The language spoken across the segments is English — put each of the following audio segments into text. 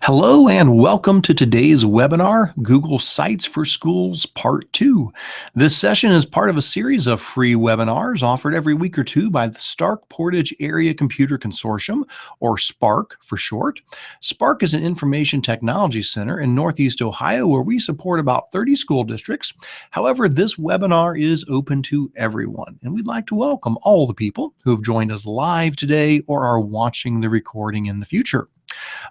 Hello and welcome to today's webinar, Google Sites for Schools Part 2. This session is part of a series of free webinars offered every week or two by the Stark Portage Area Computer Consortium, or SPARC for short. SPARC is an information technology center in Northeast Ohio where we support about 30 school districts. However, this webinar is open to everyone, and we'd like to welcome all the people who have joined us live today or are watching the recording in the future.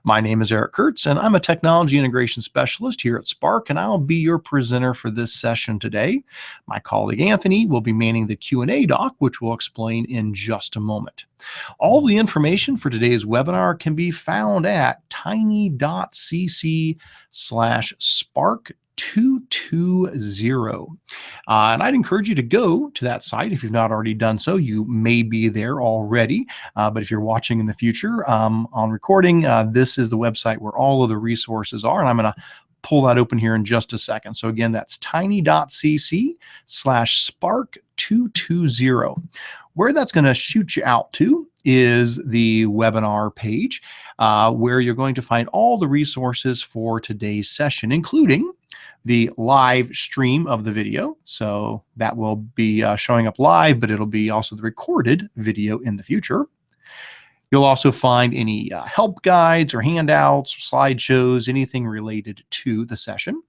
My name is Eric Curts, and I'm a technology integration specialist here at SPARC, and I'll be your presenter for this session today. My colleague Anthony will be manning the Q&A doc, which we'll explain in just a moment. All the information for today's webinar can be found at tiny.cc/spark220. And I'd encourage you to go to that site if you've not already done so. You may be there already, but if you're watching in the future on recording, this is the website where all of the resources are, and I'm going to pull that open here in just a second. So again, that's tiny.cc/spark220. Where that's going to shoot you out to is the webinar page, where you're going to find all the resources for today's session, including the live stream of the video. So that will be showing up live, but it'll be also the recorded video in the future. You'll also find any help guides or handouts, or slideshows, anything related to the session.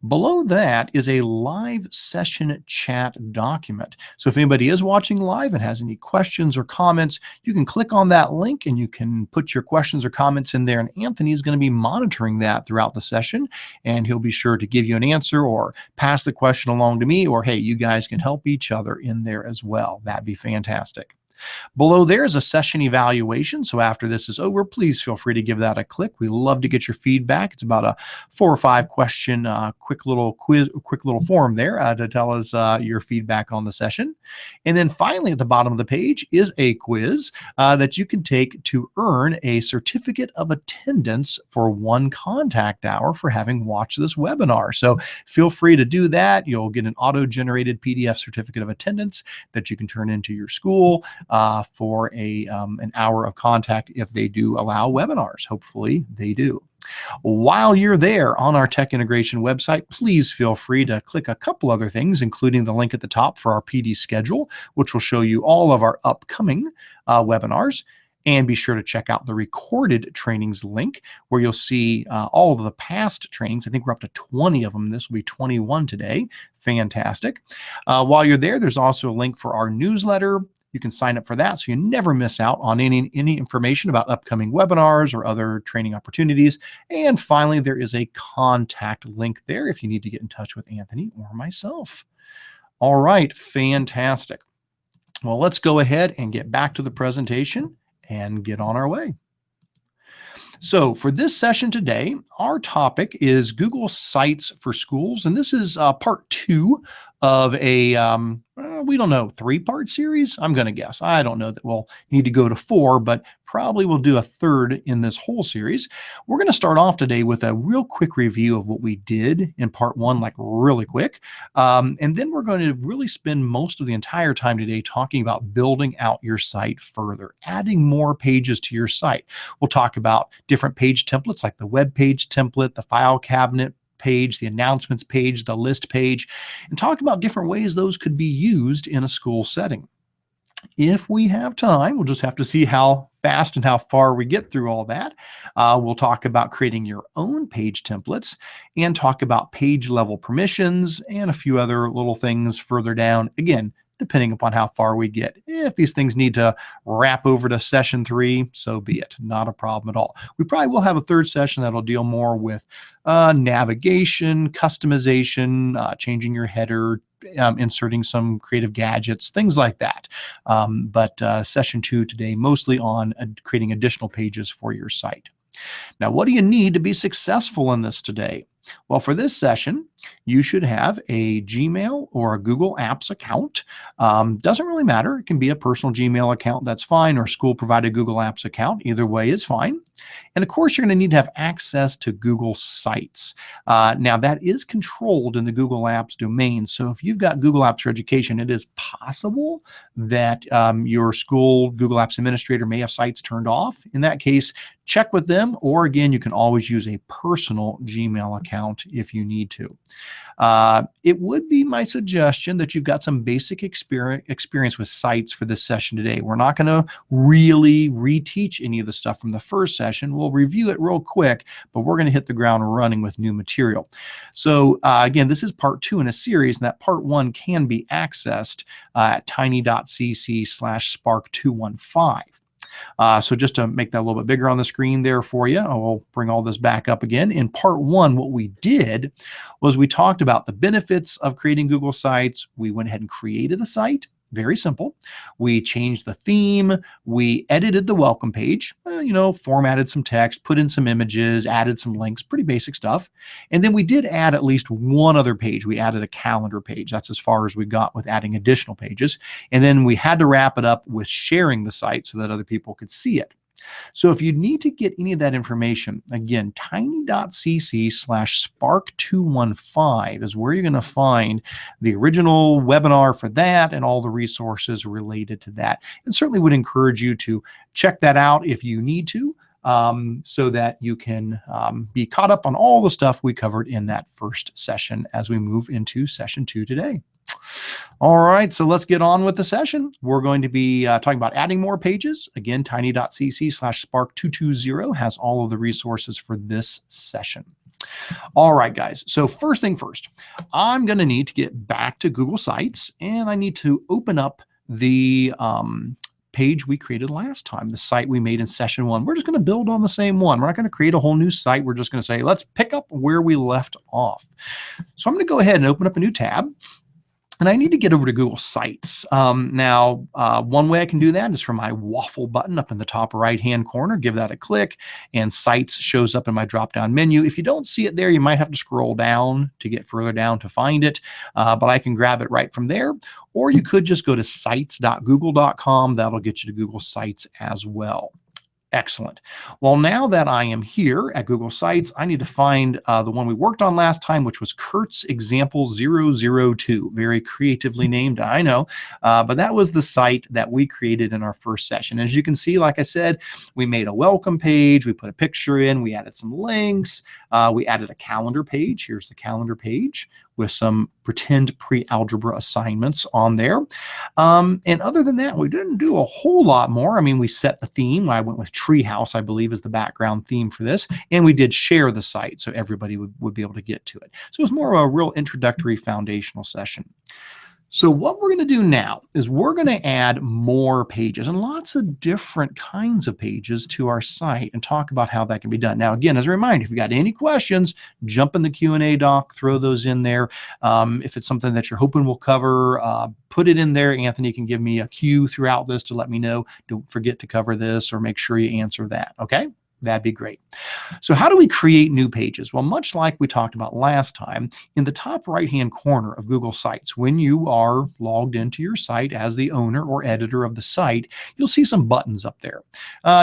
Below that is a live session chat document. So if anybody is watching live and has any questions or comments, you can click on that link and you can put your questions or comments in there, and Anthony is going to be monitoring that throughout the session, and he'll be sure to give you an answer or pass the question along to me, or hey, you guys can help each other in there as well. That'd be fantastic. Below there is a session evaluation. So after this is over, please feel free to give that a click. We love to get your feedback. It's about a 4 or 5 question, quick little quiz, quick little form there to tell us your feedback on the session. And then finally, at the bottom of the page is a quiz that you can take to earn a certificate of attendance for 1 contact hour for having watched this webinar. So feel free to do that. You'll get an auto-generated PDF certificate of attendance that you can turn into your school for an hour of contact if they do allow webinars. Hopefully they do. While you're there on our tech integration website, please feel free to click a couple other things, including the link at the top for our PD schedule, which will show you all of our upcoming webinars. And be sure to check out the recorded trainings link, where you'll see all of the past trainings. I think we're up to 20 of them. This will be 21 today. Fantastic. While you're there, there's also a link for our newsletter. You can sign up for that so you never miss out on any information about upcoming webinars or other training opportunities. And finally, there is a contact link there if you need to get in touch with Anthony or myself. All right, fantastic. Well, let's go ahead and get back to the presentation and get on our way. So for this session today, our topic is Google Sites for Schools, and this is part 2 of a, we don't know, 3-part series? I'm going to guess. I don't know that we'll need to go to 4, but probably we'll do a 3rd in this whole series. We're going to start off today with a real quick review of what we did in part 1, like really quick. And then we're going to really spend most of the entire time today talking about building out your site further, adding more pages to your site. We'll talk about different page templates like the web page template, the file cabinet page, the announcements page, the list page, and talk about different ways those could be used in a school setting. If we have time, we'll just have to see how fast and how far we get through all that. We'll talk about creating your own page templates and talk about page level permissions and a few other little things further down, again, depending upon how far we get. If these things need to wrap over to session 3, so be it. Not a problem at all. We probably will have a 3rd session that'll deal more with navigation, customization, changing your header, inserting some creative gadgets, things like that. But session 2 today, mostly on creating additional pages for your site. Now, what do you need to be successful in this today? Well, for this session, you should have a Gmail or a Google Apps account. Doesn't really matter. It can be a personal Gmail account, that's fine, or school provided Google Apps account. Either way is fine. And of course, you're going to need to have access to Google Sites. Now, that is controlled in the Google Apps domain. So if you've got Google Apps for Education, it is possible that your school Google Apps administrator may have sites turned off. In that case, check with them, or again, you can always use a personal Gmail account if you need to. It would be my suggestion that you've got some basic experience with sites for this session today. We're not going to really reteach any of the stuff from the first session. We'll review it real quick, but we're going to hit the ground running with new material. So again, this is part 2 in a series, and that part 1 can be accessed at tiny.cc/spark215. So just to make that a little bit bigger on the screen there for you, I'll bring all this back up again. In part 1, what we did was we talked about the benefits of creating Google Sites. We went ahead and created a site. Very simple. We changed the theme. We edited the welcome page, formatted some text, put in some images, added some links, pretty basic stuff. And then we did add at least one other page. We added a calendar page. That's as far as we got with adding additional pages. And then we had to wrap it up with sharing the site so that other people could see it. So if you need to get any of that information, again, tiny.cc/spark215 is where you're going to find the original webinar for that and all the resources related to that. And certainly would encourage you to check that out if you need to, so that you can be caught up on all the stuff we covered in that first session as we move into session 2 today. All right, so let's get on with the session. We're going to be talking about adding more pages. Again, tiny.cc/spark220 has all of the resources for this session. All right, guys. So first thing first, I'm going to need to get back to Google Sites, and I need to open up the page we created last time, the site we made in session 1. We're just going to build on the same one. We're not going to create a whole new site. We're just going to say, let's pick up where we left off. So I'm going to go ahead and open up a new tab. And I need to get over to Google Sites. Now, one way I can do that is from my waffle button up in the top right-hand corner. Give that a click, and Sites shows up in my drop-down menu. If you don't see it there, you might have to scroll down to get further down to find it, but I can grab it right from there. Or you could just go to sites.google.com. That'll get you to Google Sites as well. Excellent. Well, now that I am here at Google Sites, I need to find the one we worked on last time, which was Curts Example 002. Very creatively named, I know, but that was the site that we created in our first session. As you can see, like I said, we made a welcome page, we put a picture in, we added some links, we added a calendar page. Here's the calendar page with some pretend pre-algebra assignments on there. And other than that, we didn't do a whole lot more. I mean, we set the theme. I went with Treehouse, I believe, is the background theme for this. And we did share the site so everybody would be able to get to it. So it was more of a real introductory foundational session. So what we're going to do now is we're going to add more pages and lots of different kinds of pages to our site and talk about how that can be done. Now, again, as a reminder, if you've got any questions, jump in the Q&A doc, throw those in there. If it's something that you're hoping we'll cover, put it in there. Anthony can give me a cue throughout this to let me know, don't forget to cover this, or make sure you answer that, okay? That'd be great. So how do we create new pages? Well, much like we talked about last time, in the top right-hand corner of Google Sites, when you are logged into your site as the owner or editor of the site, you'll see some buttons up there.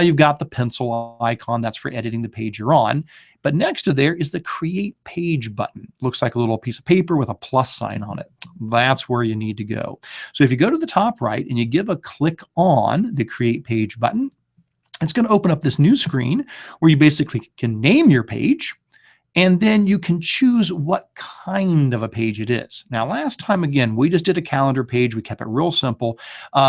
You've got the pencil icon. That's for editing the page you're on. But next to there is the Create Page button. Looks like a little piece of paper with a plus sign on it. That's where you need to go. So if you go to the top right and you give a click on the Create Page button, it's going to open up this new screen where you basically can name your page, and then you can choose what kind of a page it is. Now, last time, again, we just did a calendar page. We kept it real simple.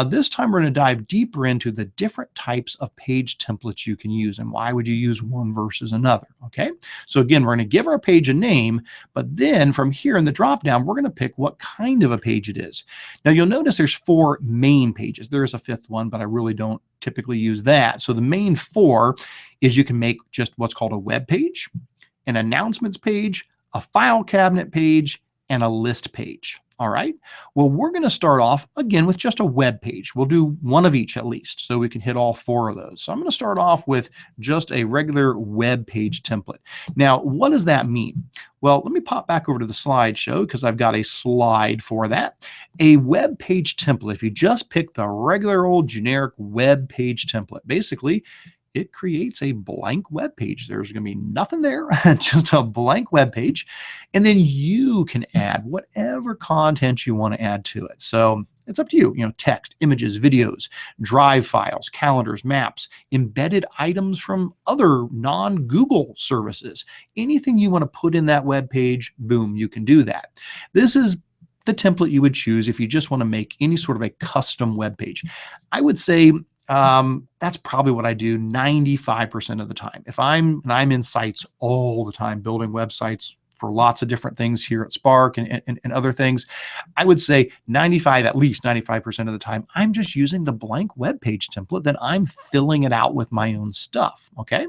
This time, we're going to dive deeper into the different types of page templates you can use and why would you use one versus another, okay? So again, we're going to give our page a name, but then from here in the dropdown, we're going to pick what kind of a page it is. Now, you'll notice there's 4 main pages. There is a 5th one, but I really don't typically use that. So the main 4 is you can make just what's called a web page, an announcements page, a file cabinet page, and a list page. All right. Well, we're going to start off again with just a web page. We'll do one of each at least so we can hit all 4 of those. So I'm going to start off with just a regular web page template. Now, what does that mean? Well, let me pop back over to the slideshow because I've got a slide for that. A web page template, if you just pick the regular old generic web page template, basically it creates a blank web page. There's going to be nothing there, just a blank web page. And then you can add whatever content you want to add to it. So it's up to you, text, images, videos, drive files, calendars, maps, embedded items from other non-Google services. Anything you want to put in that web page, boom, you can do that. This is the template you would choose if you just want to make any sort of a custom web page. I would say that's probably what I do 95% of the time. If I'm in sites all the time, building websites for lots of different things here at Spark and other things, I would say at least 95% of the time, I'm just using the blank web page template, then I'm filling it out with my own stuff. Okay.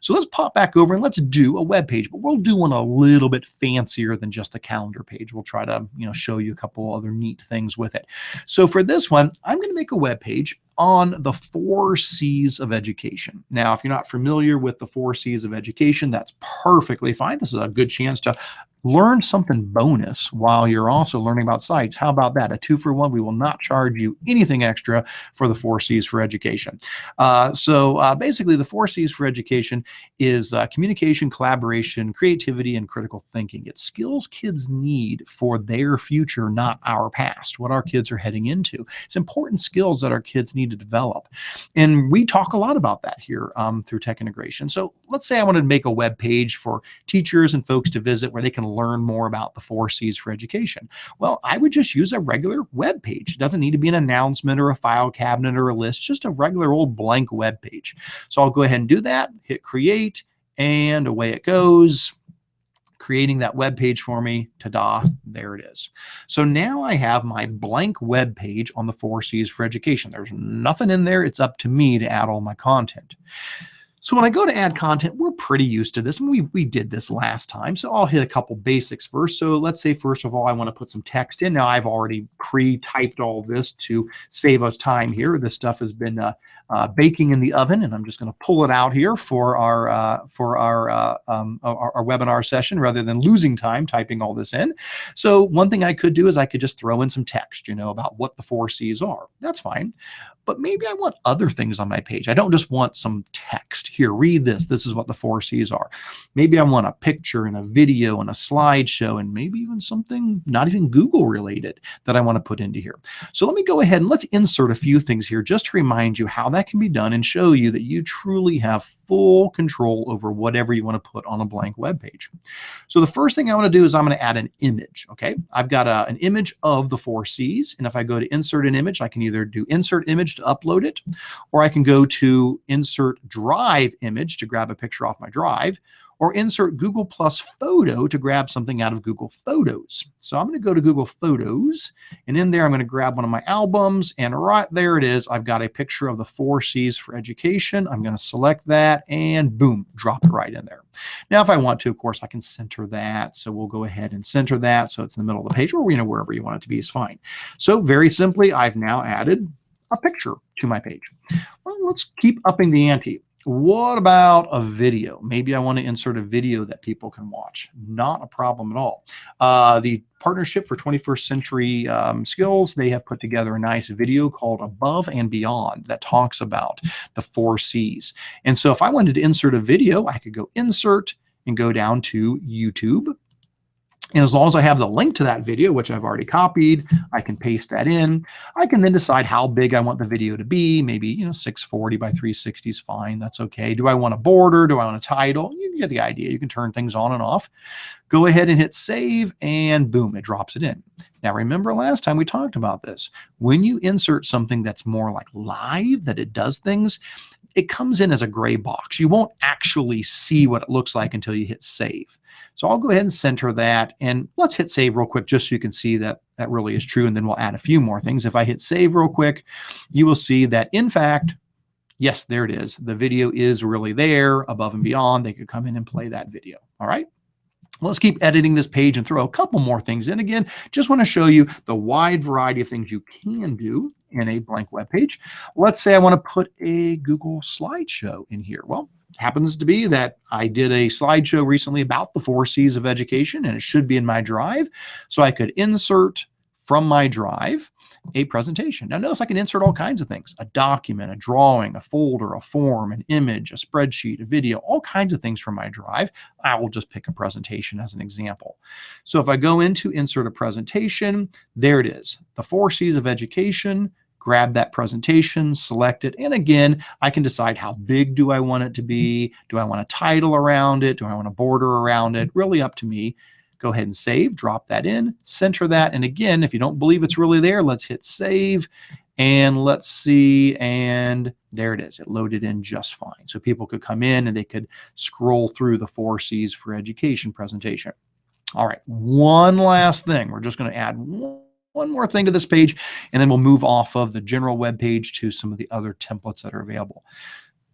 So let's pop back over and let's do a web page, but we'll do one a little bit fancier than just the calendar page. We'll try to, show you a couple other neat things with it. So for this one, I'm going to make a web page on the 4 C's of education. Now, if you're not familiar with the 4 C's of education, that's perfectly fine. This is a good chance to learn something bonus while you're also learning about sites. How about that? A 2-for-1. We will not charge you anything extra for the 4 C's for education. So basically, the 4 C's for education is communication, collaboration, creativity, and critical thinking. It's skills kids need for their future, not our past, what our kids are heading into. It's important skills that our kids need to develop. And we talk a lot about that here through Tech Integration. So let's say I wanted to make a web page for teachers and folks to visit where they can learn more about the 4 C's for education. Well, I would just use a regular web page. It doesn't need to be an announcement or a file cabinet or a list, just a regular old blank web page. So I'll go ahead and do that, hit create, and away it goes, creating that web page for me. Ta-da, there it is. So now I have my blank web page on the 4 C's for education. There's nothing in there. It's up to me to add all my content. So when I go to add content, we're pretty used to this. And we did this last time. So I'll hit a couple basics first. So let's say, first of all, I want to put some text in. Now, I've already pre-typed all this to save us time here. This stuff has been baking in the oven, and I'm just going to pull it out here for our webinar session rather than losing time typing all this in. So one thing I could do is I could just throw in some text, about what the 4 C's are. That's fine. But maybe I want other things on my page. I don't just want some text. Here, read this. This is what the 4 C's are. Maybe I want a picture and a video and a slideshow and maybe even something not even Google related that I want to put into here. So let me go ahead and let's insert a few things here just to remind you how that can be done and show you that you truly have full control over whatever you want to put on a blank web page. So the first thing I want to do is I'm going to add an image. Okay, I've got an image of the 4 C's, and if I go to insert an image, I can either do insert image to upload it, or I can go to insert drive image to grab a picture off my drive, or insert Google Plus photo to grab something out of Google Photos. So I'm going to go to Google Photos, and in there I'm going to grab one of my albums, and right there it is. I've got a picture of the 4 C's for education. I'm going to select that, and boom, drop it right in there. Now, if I want to, of course, I can center that. So we'll go ahead and center that so it's in the middle of the page, or wherever you want it to be is fine. So very simply, I've now added a picture to my page. Well, let's keep upping the ante. What about a video? Maybe I want to insert a video that people can watch. Not a problem at all. The Partnership for 21st Century Skills, they have put together a nice video called Above and Beyond that talks about the 4 C's. And so if I wanted to insert a video, I could go insert and go down to YouTube. And as long as I have the link to that video, which I've already copied, I can paste that in. I can then decide how big I want the video to be. Maybe, 640 by 360 is fine. That's okay. Do I want a border? Do I want a title? You get the idea. You can turn things on and off. Go ahead and hit save, and boom, it drops it in. Now, remember last time we talked about this. When you insert something that's more like live, that it does things, it comes in as a gray box. You won't actually see what it looks like until you hit save. So I'll go ahead and center that, and let's hit save real quick just so you can see that that really is true, and then we'll add a few more things. If I hit save real quick, you will see that, in fact, yes, there it is. The video is really there, Above and Beyond. They could come in and play that video. All right. Let's keep editing this page and throw a couple more things in. Again, just want to show you the wide variety of things you can do in a blank web page. Let's say I want to put a Google slideshow in here. Well, happens to be that I did a slideshow recently about the 4 C's of education, and it should be in my drive. So I could insert from my drive a presentation. Now notice I can insert all kinds of things: a document, a drawing, a folder, a form, an image, a spreadsheet, a video, all kinds of things from my drive. I will just pick a presentation as an example. So if I go into insert a presentation, there it is, the 4 C's of education. Grab that presentation, select it, and again, I can decide how big do I want it to be. Do I want a title around it? Do I want a border around it? Really up to me. Go ahead and save, drop that in, center that, and again, if you don't believe it's really there, let's hit save, and let's see, and there it is. It loaded in just fine. So people could come in and they could scroll through the 4 C's for education presentation. All right, one last thing. We're just going to add one more thing to this page, and then we'll move off of the general web page to some of the other templates that are available.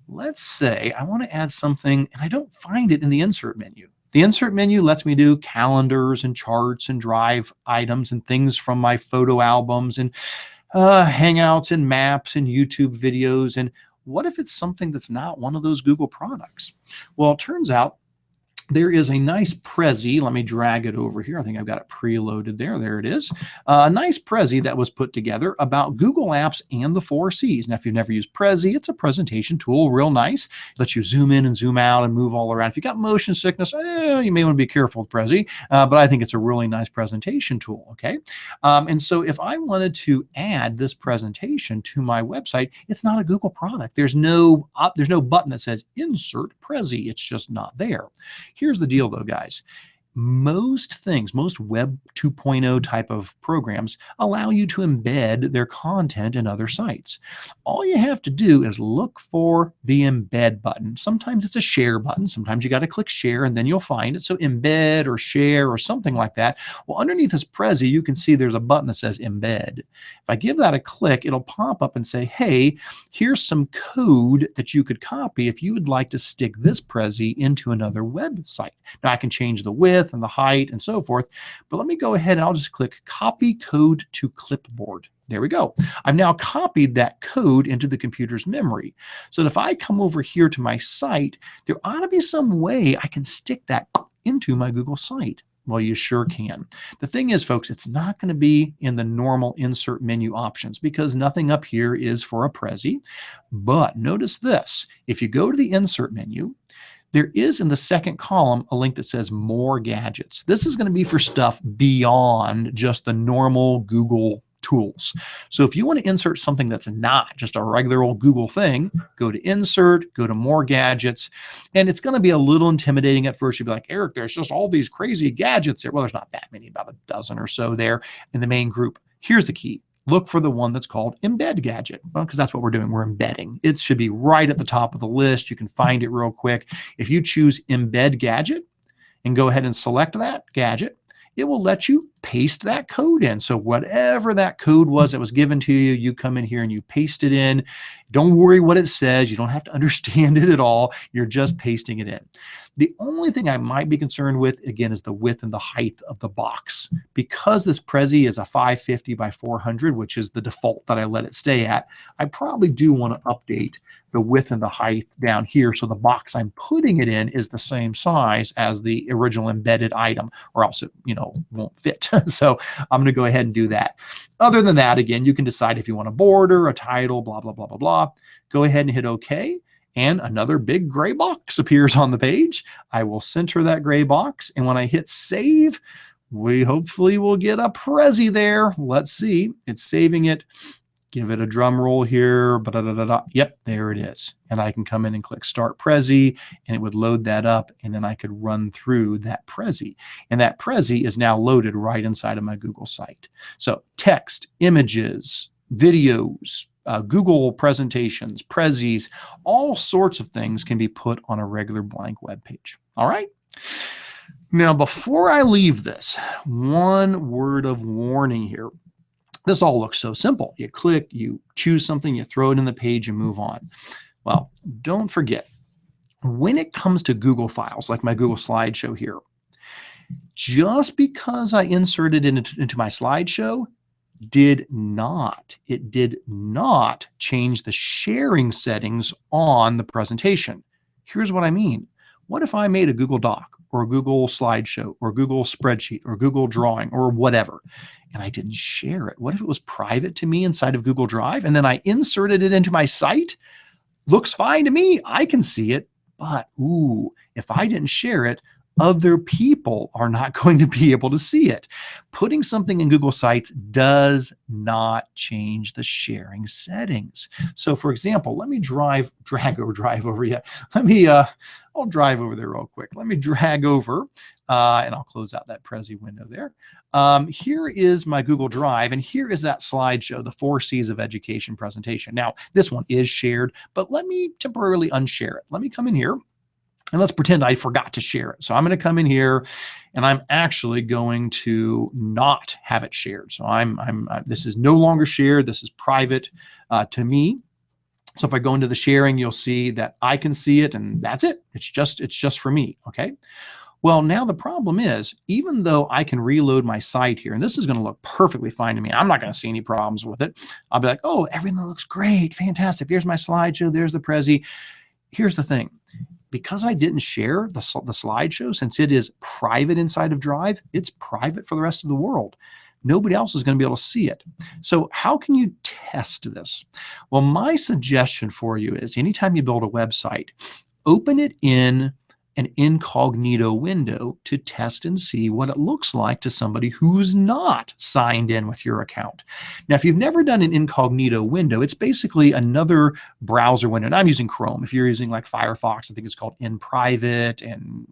Let's say I want to add something, and I don't find it in the insert menu. The insert menu lets me do calendars and charts and drive items and things from my photo albums and Hangouts and maps and YouTube videos. And what if it's something that's not one of those Google products? Well, it turns out there is a nice Prezi. Let me drag it over here. I think I've got it preloaded there. There it is. A nice Prezi that was put together about Google Apps and the 4 C's. Now, if you've never used Prezi, it's a presentation tool, real nice. It lets you zoom in and zoom out and move all around. If you got motion sickness, you may want to be careful with Prezi, but I think it's a really nice presentation tool, okay? And so if I wanted to add this presentation to my website, it's not a Google product. There's no button that says Insert Prezi. It's just not there. Here's the deal though, guys. Most things, most Web 2.0 type of programs allow you to embed their content in other sites. All you have to do is look for the embed button. Sometimes it's a share button. Sometimes you got to click share and then you'll find it. So embed or share or something like that. Well, underneath this Prezi, you can see there's a button that says embed. If I give that a click, it'll pop up and say, hey, here's some code that you could copy if you would like to stick this Prezi into another website. Now I can change the width and the height and so forth, but let me go ahead and I'll just click copy code to clipboard. There we go. I've now copied that code into the computer's memory. So if I come over here to my site, there ought to be some way I can stick that into my Google site. Well, you sure can. The thing is, folks, it's not going to be in the normal insert menu options because nothing up here is for a Prezi. But notice this. If you go to the insert menu, there is in the second column a link that says more gadgets. This is going to be for stuff beyond just the normal Google tools. So if you want to insert something that's not just a regular old Google thing, go to insert, go to more gadgets, and it's going to be a little intimidating at first. You'll be like, Eric, there's just all these crazy gadgets there. Well, there's not that many, about a dozen or so there in the main group. Here's the key. Look for the one that's called Embed Gadget, because that's what we're doing. We're embedding. It should be right at the top of the list. You can find it real quick. If you choose Embed Gadget and go ahead and select that gadget, it will let you paste that code in. So whatever that code was that was given to you, you come in here and you paste it in. Don't worry what it says. You don't have to understand it at all. You're just pasting it in. The only thing I might be concerned with, again, is the width and the height of the box. Because this Prezi is a 550 by 400, which is the default that I let it stay at, I probably do want to update the width and the height down here so the box I'm putting it in is the same size as the original embedded item, or else it, won't fit. So I'm going to go ahead and do that. Other than that, again, you can decide if you want a border, a title, blah, blah, blah, blah, blah. Go ahead and hit OK. And another big gray box appears on the page. I will center that gray box. And when I hit save, we hopefully will get a Prezi there. Let's see. It's saving it. Give it a drum roll here. Yep, there it is. And I can come in and click Start Prezi, and it would load that up, and then I could run through that Prezi. And that Prezi is now loaded right inside of my Google site. So text, images, videos, Google presentations, Prezis, all sorts of things can be put on a regular blank web page. All right. Now, before I leave this, one word of warning here. This all looks so simple. You click, you choose something, you throw it in the page, and move on. Well, don't forget, when it comes to Google files, like my Google slideshow here, Just because I inserted it into my slideshow it did not change the sharing settings on the presentation. Here's what I mean. What if I made a Google Doc or a Google Slideshow or Google Spreadsheet or Google Drawing or whatever, and I didn't share it? What if it was private to me inside of Google Drive and then I inserted it into my site? Looks fine to me. I can see it, but ooh, if I didn't share it, other people are not going to be able to see it. Putting something in Google Sites does not change the sharing settings. So for example, let me drive over. Yeah, I'll drive over there real quick. Let me drag over and I'll close out that Prezi window there. Here is my Google Drive, and here is that slideshow, the 4 C's of education presentation. Now, this one is shared, but let me temporarily unshare it. Let me come in here. And let's pretend I forgot to share it. So I'm going to come in here and I'm actually going to not have it shared. So this is no longer shared. This is private to me. So if I go into the sharing, you'll see that I can see it and that's it. It's just for me. Okay. Well, now the problem is, even though I can reload my site here, and this is going to look perfectly fine to me, I'm not going to see any problems with it. I'll be like, oh, everything looks great. Fantastic. There's my slideshow. There's the Prezi. Here's the thing. Because I didn't share the slideshow, since it is private inside of Drive, it's private for the rest of the world. Nobody else is going to be able to see it. So how can you test this? Well, my suggestion for you is anytime you build a website, open it in an incognito window to test and see what it looks like to somebody who's not signed in with your account. Now, if you've never done an incognito window, it's basically another browser window. And I'm using Chrome. If you're using like Firefox, I think it's called in private, and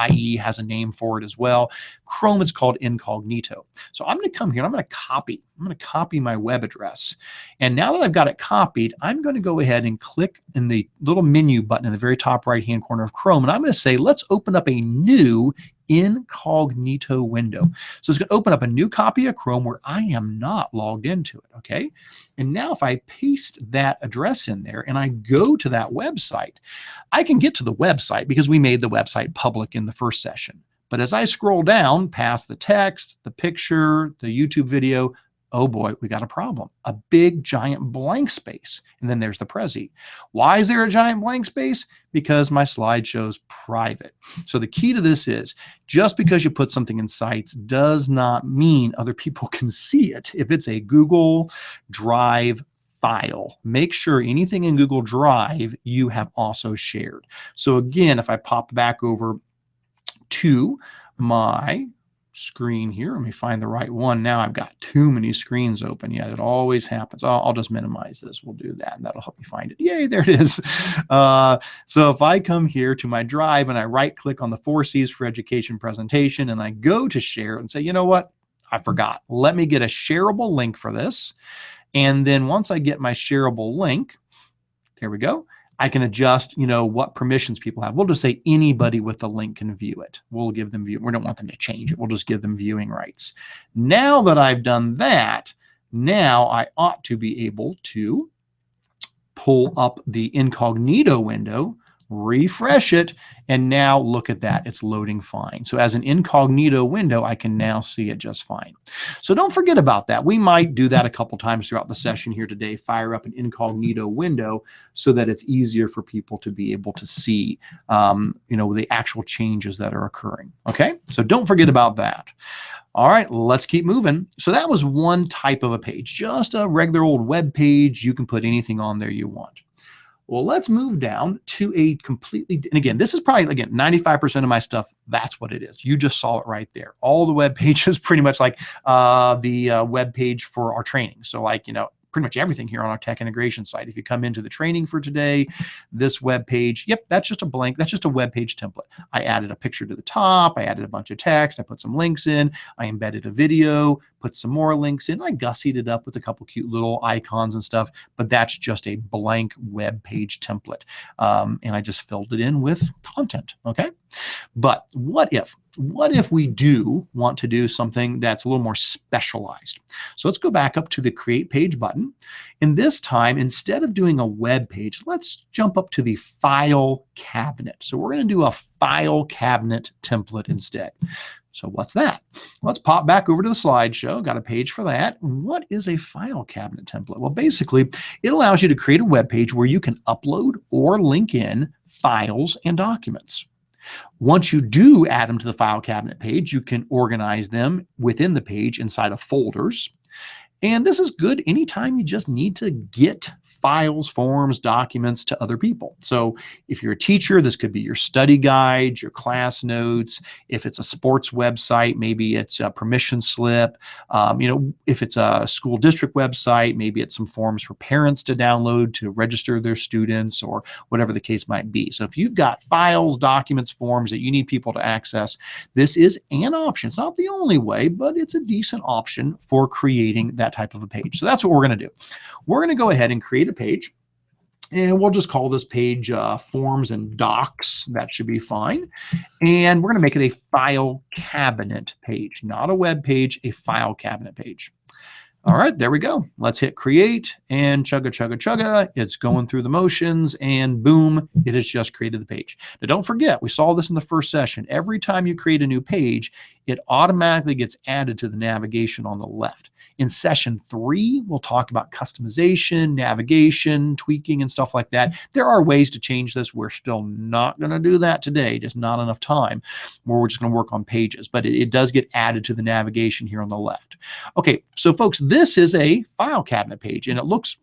IE has a name for it as well. Chrome, it's called incognito. So I'm going to come here and I'm going to copy my web address. And now that I've got it copied, I'm going to go ahead and click in the little menu button in the very top right-hand corner of Chrome. And I'm going to say, let's open up a new incognito window. So it's going to open up a new copy of Chrome where I am not logged into it. Okay. And now if I paste that address in there and I go to that website, I can get to the website because we made the website public in the first session. But as I scroll down past the text, the picture, the YouTube video, oh boy, we got a problem. A big giant blank space. And then there's the Prezi. Why is there a giant blank space? Because my slideshow's private. So the key to this is, just because you put something in Sites does not mean other people can see it. If it's a Google Drive file, make sure anything in Google Drive you have also shared. So again, if I pop back over to my screen here, let me find the right one. Now I've got too many screens open. Yeah, it always happens. I'll just minimize this. We'll do that, and that'll help me find it. Yay, there it is. So if I come here to my Drive and I right click on the 4 C's for education presentation and I go to share and say, you know what, I forgot. Let me get a shareable link for this. And then once I get my shareable link, there we go, I can adjust, what permissions people have. We'll just say anybody with the link can view it. We'll give them view. We don't want them to change it. We'll just give them viewing rights. Now that I've done that, now I ought to be able to pull up the incognito window, refresh it, and now look at that. It's loading fine. So as an incognito window, I can now see it just fine. So don't forget about that. We might do that a couple times throughout the session here today, fire up an incognito window so that it's easier for people to be able to see, the actual changes that are occurring. Okay, so don't forget about that. All right, let's keep moving. So that was one type of a page, just a regular old web page. You can put anything on there you want. Well, let's move down to a completely, and again, this is probably, 95% of my stuff, that's what it is. You just saw it right there. All the web pages pretty much like the web page for our training. So pretty much everything here on our tech integration site. If you come into the training for today, this web page, yep, that's just a blank, that's just a web page template. I added a picture to the top, I added a bunch of text, I put some links in, I embedded a video, put some more links in, I gussied it up with a couple cute little icons and stuff, but that's just a blank web page template. And I just filled it in with content, okay? But what if we do want to do something that's a little more specialized? So let's go back up to the Create Page button. And this time, instead of doing a web page, let's jump up to the File Cabinet. So we're going to do a File Cabinet template instead. So what's that? Let's pop back over to the slideshow. Got a page for that. What is a file cabinet template? Well, basically, it allows you to create a web page where you can upload or link in files and documents. Once you do add them to the file cabinet page, you can organize them within the page inside of folders. And this is good anytime you just need to get files, forms, documents to other people. So if you're a teacher, this could be your study guides, your class notes. If it's a sports website, maybe it's a permission slip. If it's a school district website, maybe it's some forms for parents to download to register their students or whatever the case might be. So if you've got files, documents, forms that you need people to access, this is an option. It's not the only way, but it's a decent option for creating that type of a page. So that's what we're going to do. We're going to go ahead and create a page, and we'll just call this page Forms and Docs. That should be fine. And we're going to make it a file cabinet page, not a web page, a file cabinet page. All right, there we go. Let's hit create and chugga, chugga, chugga. It's going through the motions and boom, it has just created the page. Now don't forget, we saw this in the first session. Every time you create a new page, it automatically gets added to the navigation on the left. In session 3, we'll talk about customization, navigation, tweaking, and stuff like that. There are ways to change this. We're still not going to do that today, just not enough time, where we're just going to work on pages, but it does get added to the navigation here on the left. Okay, so folks, this is a file cabinet page, and it looks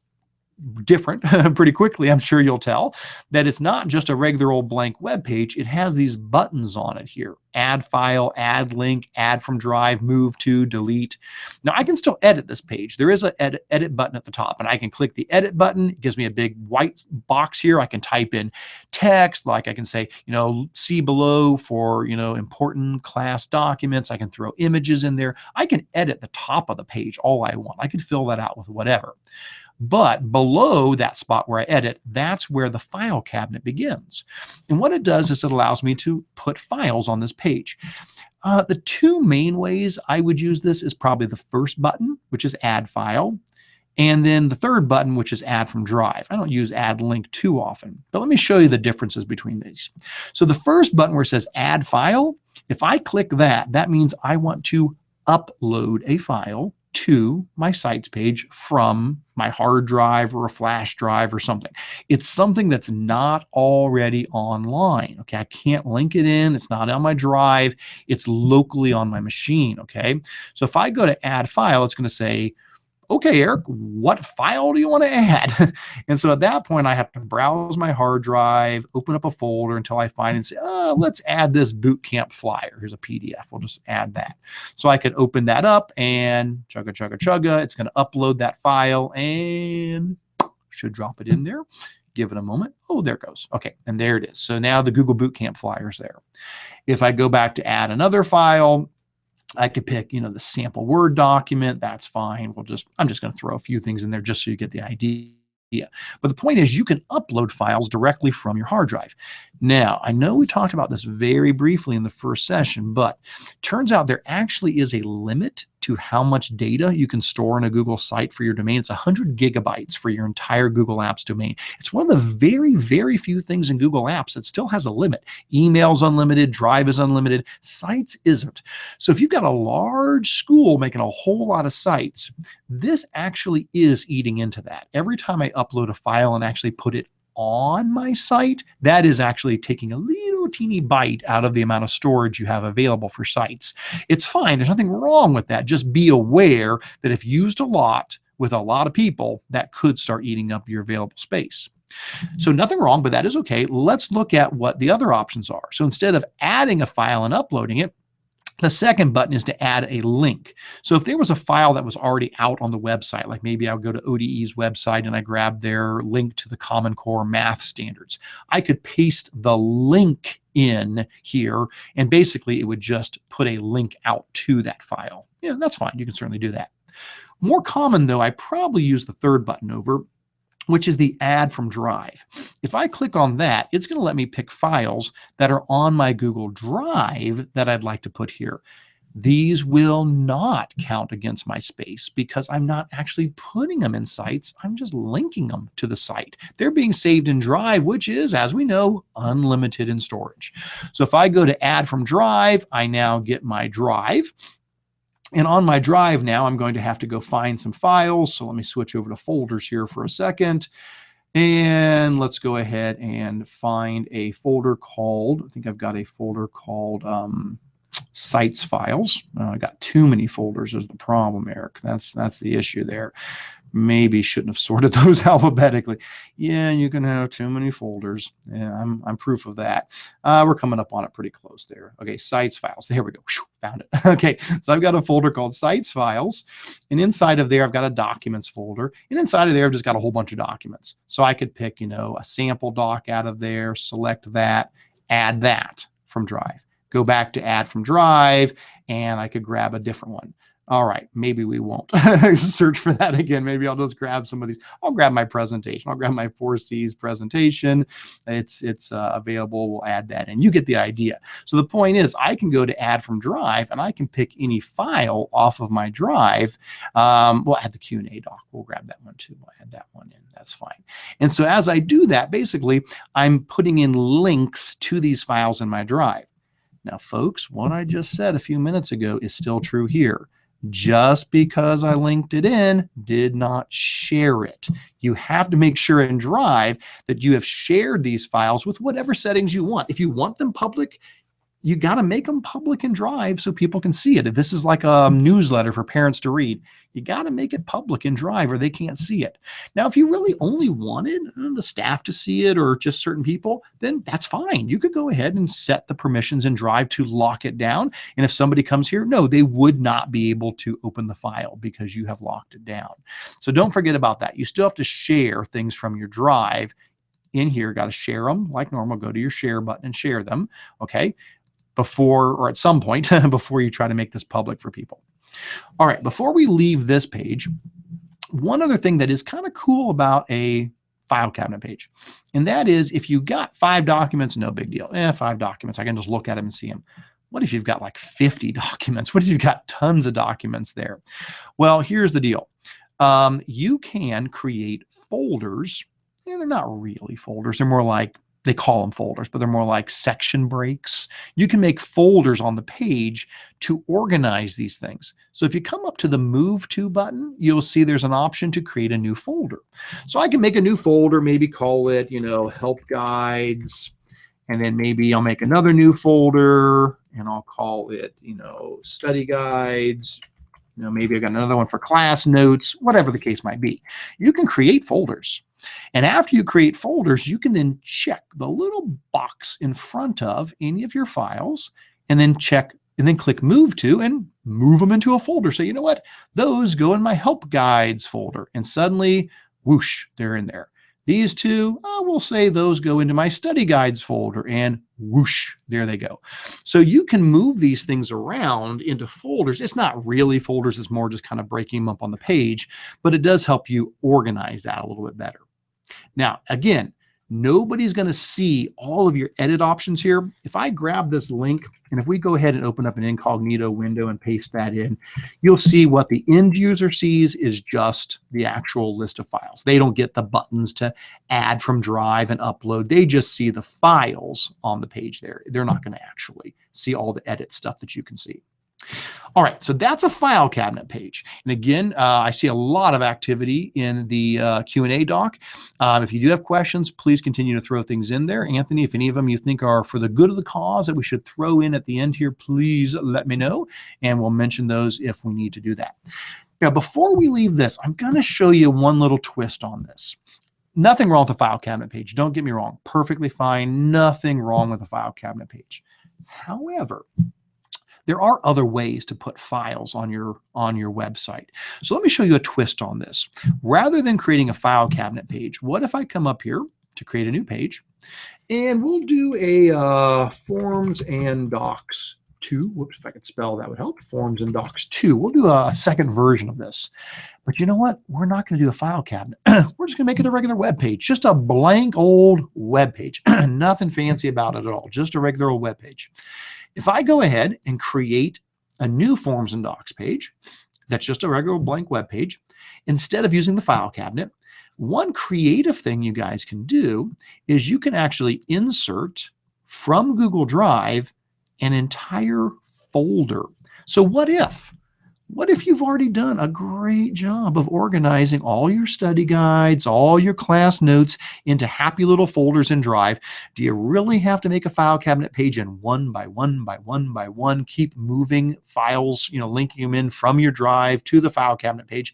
different pretty quickly. I'm sure you'll tell that it's not just a regular old blank web page. It has these buttons on it here: add file, add link, add from drive, move to, delete. Now I can still edit this page. There is an edit button at the top, and I can click the edit button. It gives me a big white box here. I can type in text, like I can say, see below for, important class documents. I can throw images in there. I can edit the top of the page all I want. I can fill that out with whatever. But below that spot where I edit, that's where the file cabinet begins. And what it does is it allows me to put files on this page. The two main ways I would use this is probably the first button, which is add file, and then the third button, which is add from drive. I don't use add link too often, but let me show you the differences between these. So the first button where it says add file, if I click that, that means I want to upload a file to my sites page from my hard drive or a flash drive or something. It's something that's not already online. Okay, I can't link it in. It's not on my drive. It's locally on my machine. Okay, so if I go to add file, it's going to say, okay, Eric, what file do you want to add? And so at that point, I have to browse my hard drive, open up a folder until I find and say, let's add this boot camp flyer. Here's a PDF. We'll just add that. So I could open that up and chugga, chugga, chugga. It's going to upload that file and should drop it in there. Give it a moment. Oh, there it goes. Okay, and there it is. So now the Google Boot Camp flyer is there. If I go back to add another file, I could pick, the sample Word document. That's fine. I'm just going to throw a few things in there just so you get the idea. But the point is, you can upload files directly from your hard drive. Now, I know we talked about this very briefly in the first session, but turns out there actually is a limit to how much data you can store in a Google site for your domain. It's 100 gigabytes for your entire Google Apps domain. It's one of the very, very few things in Google Apps that still has a limit. Email's unlimited, Drive is unlimited, Sites isn't. So if you've got a large school making a whole lot of sites, this actually is eating into that. Every time I upload a file and actually put it on my site, that is actually taking a little teeny bite out of the amount of storage you have available for sites. It's fine. There's nothing wrong with that. Just be aware that if used a lot with a lot of people, that could start eating up your available space. So nothing wrong, but that is okay. Let's look at what the other options are. So instead of adding a file and uploading it, the second button is to add a link. So if there was a file that was already out on the website, like maybe I would go to ODE's website and I grab their link to the Common Core math standards, I could paste the link in here, and basically it would just put a link out to that file. Yeah, that's fine. You can certainly do that. More common though, I probably use the third button over, which is the add from drive. If I click on that, it's going to let me pick files that are on my Google Drive that I'd like to put here. these will not count against my space because I'm not actually putting them in sites. I'm just linking them to the site. They're being saved in Drive, which is, as we know, unlimited in storage. So if I go to add from Drive, I now get my Drive. And on my Drive now, I'm going to have to go find some files. So let me switch over to folders here for a second. And let's go ahead and find a folder called, I think I've got a folder called sites files. I got too many folders is the problem, Eric. That's the issue there. Maybe shouldn't have sorted those alphabetically. Yeah, you can have too many folders. Yeah, I'm proof of that. We're coming up on it pretty close there. Okay, sites files. There we go. Found it. Okay, so I've got a folder called sites files, and inside of there I've got a documents folder, and inside of there I've just got a whole bunch of documents. So I could pick, a sample doc out of there, select that, add that from Drive. Go back to add from Drive, and I could grab a different one. All right, maybe we won't search for that again. Maybe I'll just grab some of these. I'll grab my presentation. I'll grab my 4Cs presentation. It's available. We'll add that in. You get the idea. So the point is I can go to add from Drive, and I can pick any file off of my Drive. We'll add the Q&A doc. We'll grab that one too. We'll add that one in. That's fine. And so as I do that, basically, I'm putting in links to these files in my Drive. Now, folks, what I just said a few minutes ago is still true here. Just because I linked it in did not share it. You have to make sure in Drive that you have shared these files with whatever settings you want. If you want them public, you got to make them public in Drive so people can see it. If this is like a newsletter for parents to read, you got to make it public in Drive or they can't see it. Now, if you really only wanted the staff to see it or just certain people, then that's fine. You could go ahead and set the permissions in Drive to lock it down. And if somebody comes here, no, they would not be able to open the file because you have locked it down. So don't forget about that. You still have to share things from your Drive in here. Got to share them like normal. Go to your share button and share them. Okay. Before or at some point before you try to make this public for people. All right, before we leave this page, one other thing that is kind of cool about a file cabinet page, and that is if you got 5 documents, no big deal. 5 documents, I can just look at them and see them. What if you've got like 50 documents? What if you've got tons of documents there? Well, here's the deal. You can create folders, and they're not really folders. They're more like, they call them folders, but they're more like section breaks. You can make folders on the page to organize these things. So if you come up to the Move To button, you'll see there's an option to create a new folder. So I can make a new folder, maybe call it, Help Guides, and then maybe I'll make another new folder, and I'll call it, Study Guides. Maybe I got another one for class notes, whatever the case might be. You can create folders. And after you create folders, you can then check the little box in front of any of your files and then click Move To and move them into a folder. So you know what? Those go in my Help Guides folder. And suddenly, whoosh, they're in there. These two, we'll say those go into my Study Guides folder, and whoosh, there they go. So you can move these things around into folders. It's not really folders. It's more just kind of breaking them up on the page, but it does help you organize that a little bit better. Now, again, nobody's going to see all of your edit options here. If I grab this link, and if we go ahead and open up an incognito window and paste that in, you'll see what the end user sees is just the actual list of files. They don't get the buttons to add from Drive and upload. They just see the files on the page there. They're not going to actually see all the edit stuff that you can see. All right, so that's a file cabinet page. And again, I see a lot of activity in the Q&A doc. If you do have questions, please continue to throw things in there. Anthony, if any of them you think are for the good of the cause that we should throw in at the end here, please let me know, and we'll mention those if we need to do that. Now, before we leave this, I'm going to show you one little twist on this. Nothing wrong with the file cabinet page. Don't get me wrong. Perfectly fine. Nothing wrong with the file cabinet page. However, there are other ways to put files on your website. So let me show you a twist on this. Rather than creating a file cabinet page, what if I come up here to create a new page, and we'll do a Forms and Docs 2. Whoops, if I could spell, that would help. Forms and Docs 2. We'll do a second version of this. But you know what? We're not going to do a file cabinet. We're just going to make it a regular web page, just a blank old web page. Nothing fancy about it at all, just a regular old web page. If I go ahead and create a new Forms and Docs page that's just a regular blank web page, instead of using the file cabinet, one creative thing you guys can do is you can actually insert from Google Drive an entire folder. So what if you've already done a great job of organizing all your study guides, all your class notes into happy little folders in Drive? Do you really have to make a file cabinet page and one by one keep moving files, linking them in from your Drive to the file cabinet page?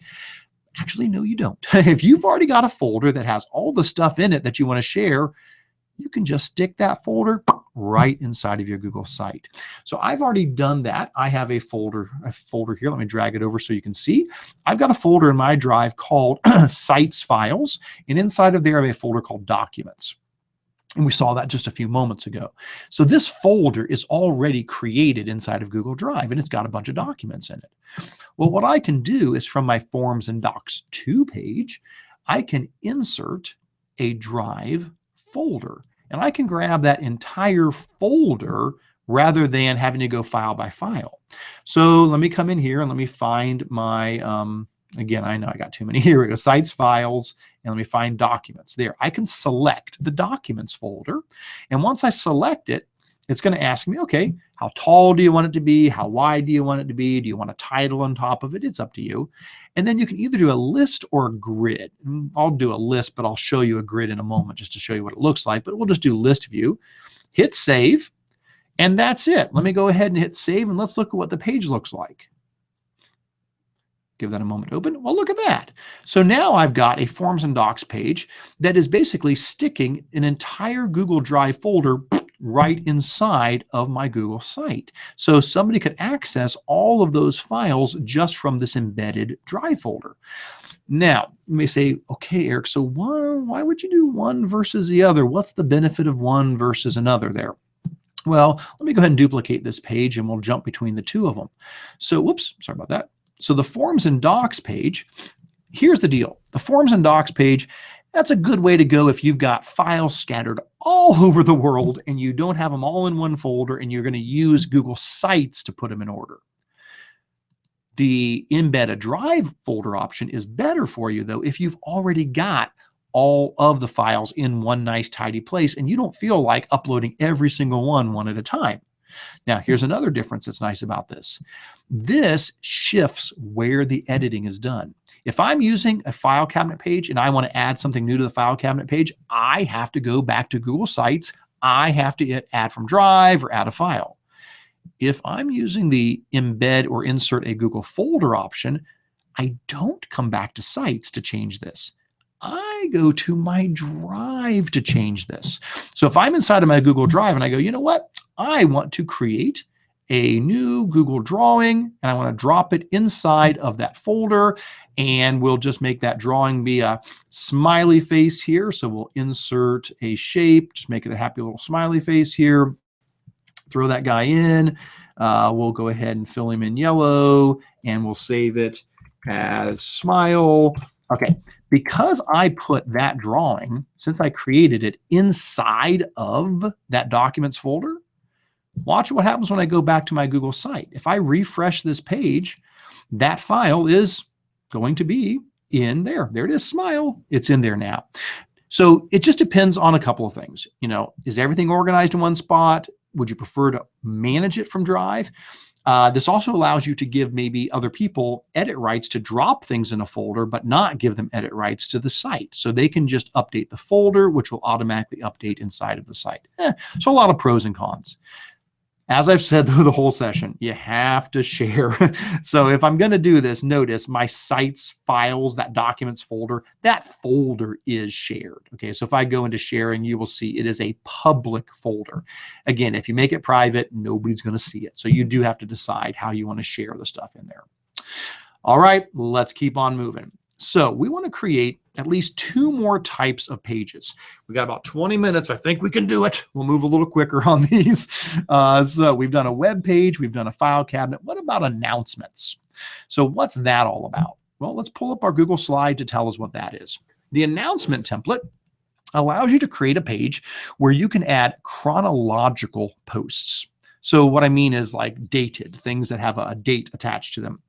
Actually, no, you don't. If you've already got a folder that has all the stuff in it that you want to share, you can just stick that folder right inside of your Google site. So I've already done that. I have a folder here. Let me drag it over so you can see. I've got a folder in my Drive called Sites Files, and inside of there I have a folder called Documents. And we saw that just a few moments ago. So this folder is already created inside of Google Drive, and it's got a bunch of documents in it. Well, what I can do is from my Forms and Docs 2 page, I can insert a Drive folder. And I can grab that entire folder rather than having to go file by file. So let me come in here and let me find my, again, I know I got too many. Here we go, Sites Files, and let me find Documents. There, I can select the Documents folder. And once I select it, it's going to ask me, okay, how tall do you want it to be? How wide do you want it to be? Do you want a title on top of it? It's up to you. And then you can either do a list or a grid. I'll do a list, but I'll show you a grid in a moment just to show you what it looks like. But we'll just do list view, hit save, and that's it. Let me go ahead and hit save, and let's look at what the page looks like. Give that a moment to open. Well, look at that. So now I've got a Forms and Docs page that is basically sticking an entire Google Drive folder right inside of my Google site. So somebody could access all of those files just from this embedded Drive folder. Now, you may say, okay, Eric, so why would you do one versus the other? What's the benefit of one versus another there? Well, let me go ahead and duplicate this page and we'll jump between the two of them. So, whoops, sorry about that. So the Forms and Docs page, here's the deal. The Forms and Docs page, that's a good way to go if you've got files scattered all over the world and you don't have them all in one folder and you're going to use Google Sites to put them in order. The Embed a Drive folder option is better for you, though, if you've already got all of the files in one nice tidy place and you don't feel like uploading every single one at a time. Now, here's another difference that's nice about this. This shifts where the editing is done. If I'm using a file cabinet page and I want to add something new to the file cabinet page, I have to go back to Google Sites. I have to hit add from Drive or add a file. If I'm using the embed or insert a Google folder option, I don't come back to Sites to change this. I go to my Drive to change this. So if I'm inside of my Google Drive and I go, you know what? I want to create a new Google drawing and I want to drop it inside of that folder, and we'll just make that drawing be a smiley face here. So we'll insert a shape, just make it a happy little smiley face here. Throw that guy in. We'll go ahead and fill him in yellow and we'll save it as smile. Okay, because I put that drawing, since I created it inside of that Documents folder, watch what happens when I go back to my Google site. If I refresh this page, that file is going to be in there. There it is, smile. It's in there now. So it just depends on a couple of things. Is everything organized in one spot? Would you prefer to manage it from Drive? This also allows you to give maybe other people edit rights to drop things in a folder, but not give them edit rights to the site. So they can just update the folder, which will automatically update inside of the site. So a lot of pros and cons. As I've said through the whole session, you have to share. So if I'm going to do this, notice my sites files, that Documents folder, that folder is shared. Okay, so if I go into sharing, you will see it is a public folder. Again, if you make it private, nobody's going to see it. So you do have to decide how you want to share the stuff in there. All right, let's keep on moving. So we want to create at least 2 more types of pages. We got about 20 minutes. I think we can do it. We'll move a little quicker on these. So we've done a web page. We've done a file cabinet. What about announcements? So what's that all about? Well, let's pull up our Google slide to tell us what that is. The announcement template allows you to create a page where you can add chronological posts. So what I mean is like dated, things that have a date attached to them.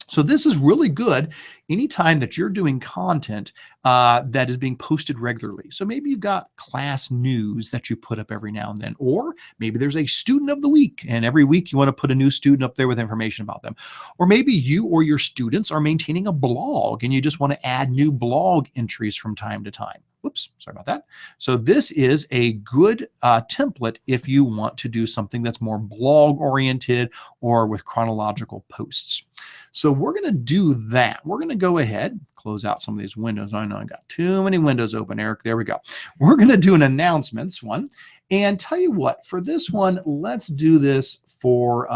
So this is really good anytime that you're doing content that is being posted regularly. So maybe you've got class news that you put up every now and then, or maybe there's a student of the week, and every week you want to put a new student up there with information about them. Or maybe you or your students are maintaining a blog and you just want to add new blog entries from time to time. Whoops, sorry about that. So this is a good template if you want to do something that's more blog oriented or with chronological posts. So we're going to do that. We're going to go ahead, close out some of these windows. I know I got too many windows open, Eric. There we go. We're going to do an announcements one. And tell you what, for this one, let's do this for,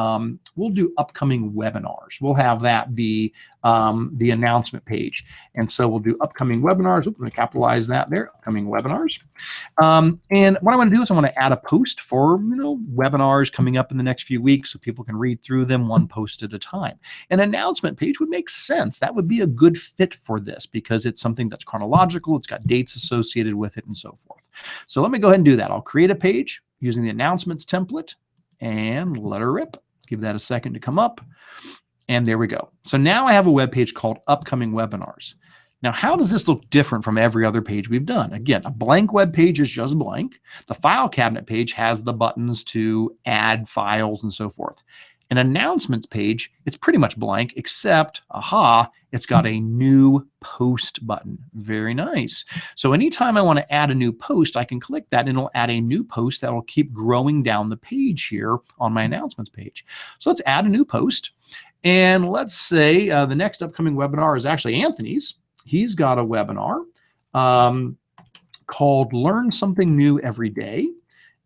we'll do upcoming webinars. We'll have that be the announcement page. And so we'll do upcoming webinars. Oops, I'm going to capitalize that there, upcoming webinars. And what I want to do is I want to add a post for, webinars coming up in the next few weeks so people can read through them one post at a time. An announcement page would make sense. That would be a good fit for this because it's something that's chronological. It's got dates associated with it and so forth. So let me go ahead and do that. I'll create a page using the announcements template and let her rip. Give that a second to come up. And there we go. So now I have a web page called Upcoming Webinars. Now, how does this look different from every other page we've done? Again, a blank web page is just blank. The file cabinet page has the buttons to add files and so forth. An announcements page, it's pretty much blank, except, it's got a new post button. Very nice. So anytime I want to add a new post, I can click that and it'll add a new post that will keep growing down the page here on my announcements page. So let's add a new post. And let's say the next upcoming webinar is actually Anthony's. He's got a webinar called Learn Something New Every Day.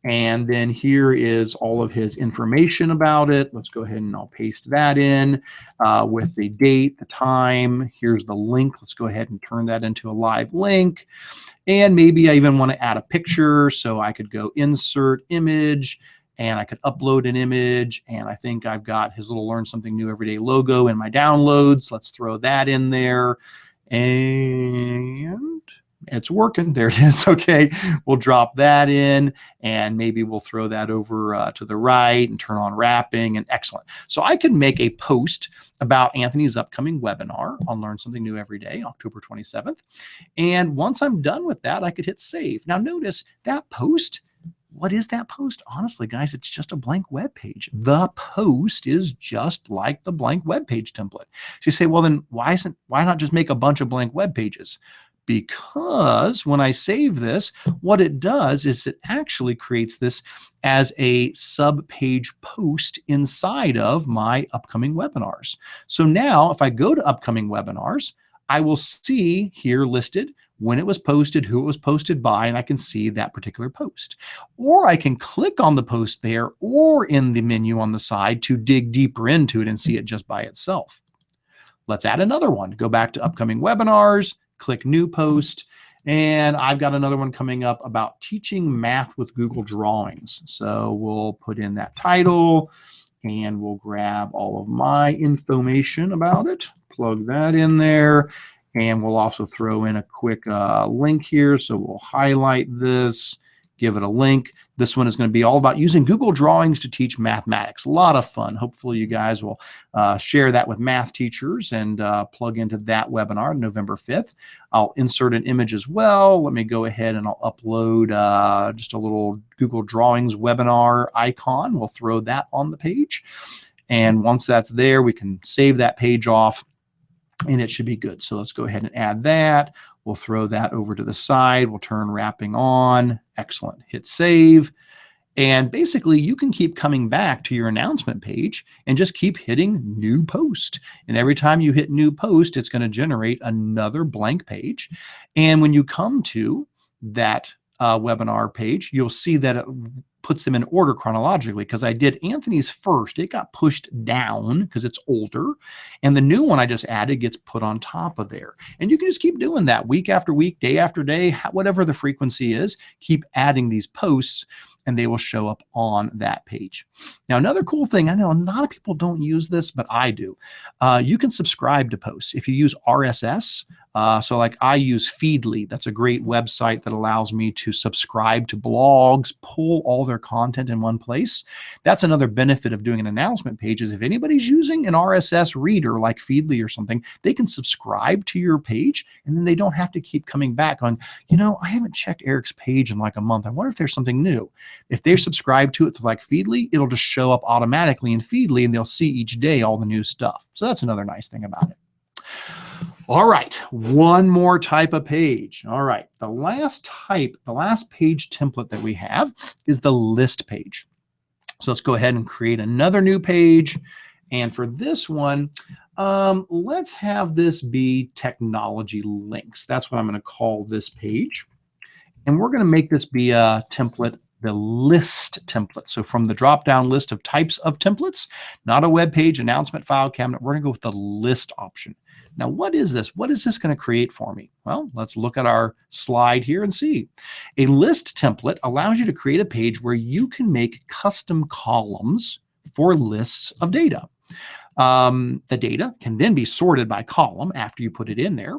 And then here is all of his information about it. Let's go ahead and I'll paste that in with the date, the time. Here's the link. Let's go ahead and turn that into a live link. And maybe I even want to add a picture. So I could go insert image and I could upload an image. And I think I've got his little Learn Something New Every Day logo in my downloads. Let's throw that in there. And it's working. There it is. Okay, we'll drop that in and maybe we'll throw that over to the right and turn on wrapping and excellent. So I can make a post about Anthony's upcoming webinar on Learn Something New Every Day, October 27th. And once I'm done with that, I could hit save. Now notice that post. What is that post? Honestly, guys, it's just a blank web page. The post is just like the blank web page template. So you say, well, then why not just make a bunch of blank web pages? Because when I save this, what it does is it actually creates this as a sub-page post inside of my upcoming webinars. So now if I go to upcoming webinars, I will see here listed when it was posted, who it was posted by, and I can see that particular post. Or I can click on the post there or in the menu on the side to dig deeper into it and see it just by itself. Let's add another one. Go back to upcoming webinars, click new post, and I've got another one coming up about teaching math with Google Drawings. So we'll put in that title and we'll grab all of my information about it, plug that in there, and we'll also throw in a quick link here. So we'll highlight this, give it a link. This one is going to be all about using Google Drawings to teach mathematics. A lot of fun. Hopefully you guys will share that with math teachers and plug into that webinar November 5th. I'll insert an image as well. Let me go ahead and I'll upload just a little Google Drawings webinar icon. We'll throw that on the page. And once that's there, we can save that page off and it should be good. So let's go ahead and add that. We'll throw that over to the side. We'll turn wrapping on. Excellent. Hit save. And basically, you can keep coming back to your announcement page and just keep hitting new post. And every time you hit new post, it's going to generate another blank page. And when you come to that webinar page, you'll see that it puts them in order chronologically because I did Anthony's first. It got pushed down because it's older. And the new one I just added gets put on top of there. And you can just keep doing that week after week, day after day, whatever the frequency is, keep adding these posts and they will show up on that page. Now, another cool thing, I know a lot of people don't use this, but I do. You can subscribe to posts. If you use RSS, So like I use Feedly. That's a great website that allows me to subscribe to blogs, pull all their content in one place. That's another benefit of doing an announcement page is if anybody's using an RSS reader like Feedly or something, they can subscribe to your page and then they don't have to keep coming back on, I haven't checked Eric's page in like a month. I wonder if there's something new. If they're subscribed to it to like Feedly, it'll just show up automatically in Feedly and they'll see each day all the new stuff. So that's another nice thing about it. All right, one more type of page. All right, the last page template that we have is the list page. So let's go ahead and create another new page. And for this one, let's have this be technology links. That's what I'm going to call this page. And we're going to make this be a template, the list template. So from the drop-down list of types of templates, not a web page, announcement, file cabinet, we're going to go with the list option. Now, what is this? What is this going to create for me? Well, let's look at our slide here and see. A list template allows you to create a page where you can make custom columns for lists of data. The data can then be sorted by column after you put it in there.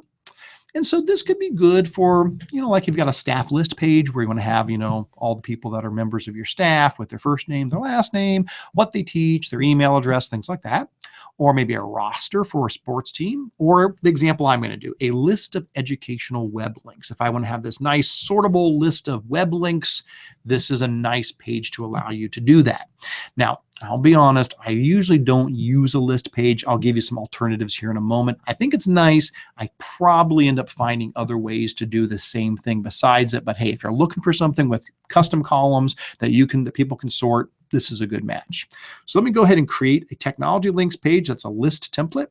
And so this could be good for, like you've got a staff list page where you want to have, all the people that are members of your staff with their first name, their last name, what they teach, their email address, things like that. Or maybe a roster for a sports team, or the example I'm going to do, a list of educational web links. If I want to have this nice sortable list of web links, this is a nice page to allow you to do that. Now, I'll be honest, I usually don't use a list page. I'll give you some alternatives here in a moment. I think it's nice. I probably end up finding other ways to do the same thing besides it. But hey, if you're looking for something with custom columns that people can sort, this is a good match. So let me go ahead and create a technology links page. That's a list template.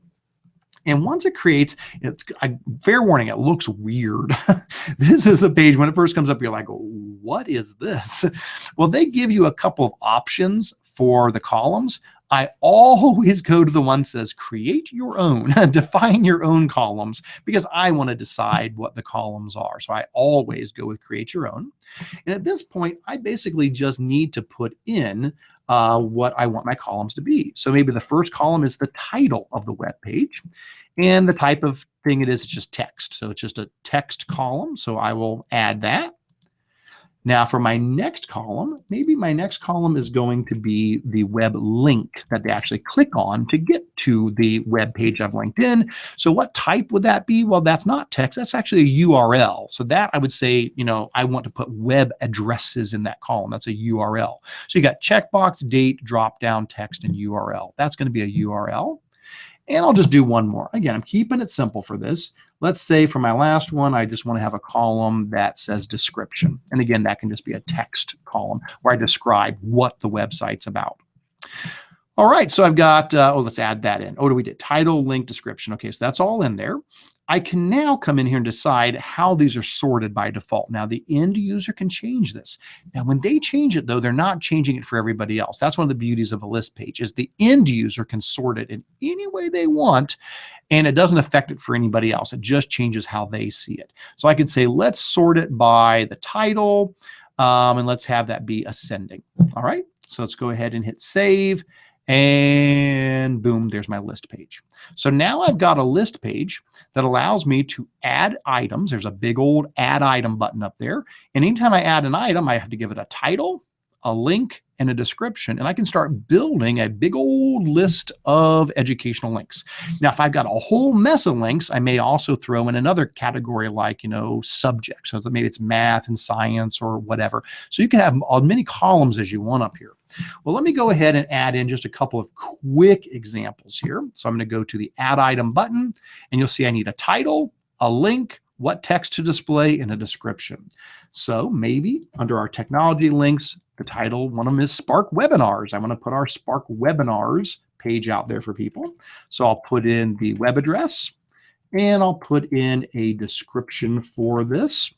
And once it creates, fair warning, it looks weird. This is the page, when it first comes up, you're like, what is this? Well, they give you a couple of options for the columns. I always go to the one that says create your own, define your own columns, because I want to decide what the columns are. So I always go with create your own. And at this point, I basically just need to put in what I want my columns to be. So maybe the first column is the title of the web page, and the type of thing it is just text. So it's just a text column. So I will add that. Now for my next column, maybe my next column is going to be the web link that they actually click on to get to the web page I've linked in. So what type would that be? Well, that's not text. That's actually a URL. So that I would say, I want to put web addresses in that column. That's a URL. So you got checkbox, date, drop down, text, and URL. That's going to be a URL. And I'll just do one more. Again, I'm keeping it simple for this. Let's say for my last one, I just want to have a column that says description. And again, that can just be a text column where I describe what the website's about. All right, so I've got, let's add that in. What do we do? Title, link, description. Okay, so that's all in there. I can now come in here and decide how these are sorted by default. Now, the end user can change this. Now, when they change it, though, they're not changing it for everybody else. That's one of the beauties of a list page is the end user can sort it in any way they want, and it doesn't affect it for anybody else. It just changes how they see it. So I could say, let's sort it by the title, and let's have that be ascending. All right, so let's go ahead and hit save. And boom, there's my list page. So now I've got a list page that allows me to add items. There's a big old add item button up there. And anytime I add an item, I have to give it a title, a link, and a description. And I can start building a big old list of educational links. Now, if I've got a whole mess of links, I may also throw in another category like, subject. So maybe it's math and science or whatever. So you can have as many columns as you want up here. Well, let me go ahead and add in just a couple of quick examples here. So I'm going to go to the add item button, and you'll see I need a title, a link, what text to display, and a description. So maybe under our technology links, the title, one of them is Spark Webinars. I want to put our Spark Webinars page out there for people. So I'll put in the web address, and I'll put in a description for this.